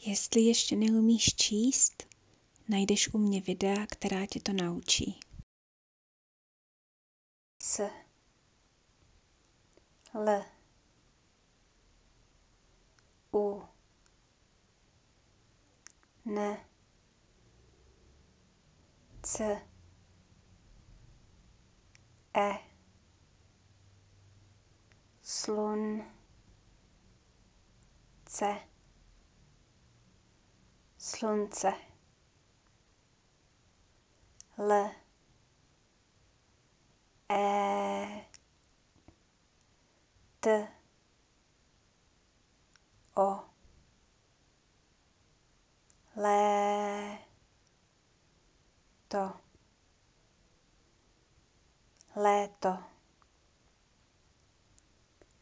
Jestli ještě neumíš číst, najdeš u mě videa, která tě to naučí. S L U N C E Slunce Slunce L E T O Léto Léto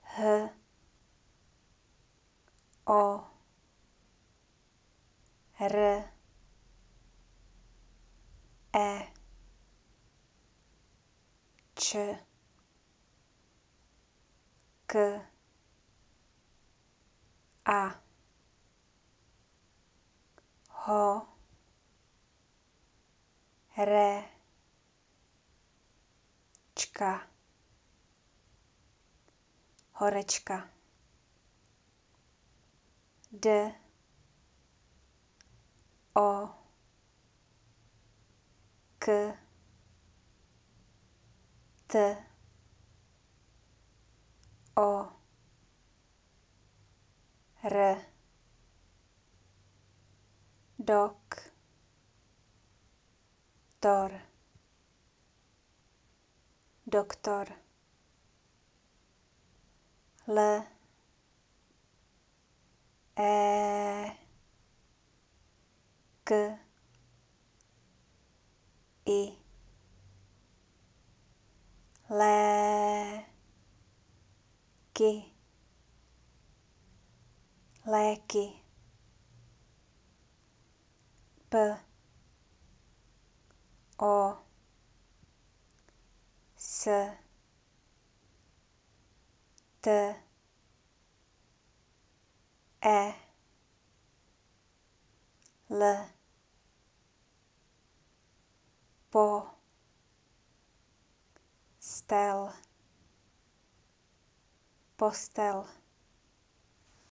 H O R E Č K A Ho Re Čka Horečka D O K T O R Doktor L E K I Léky P O S T E L Postel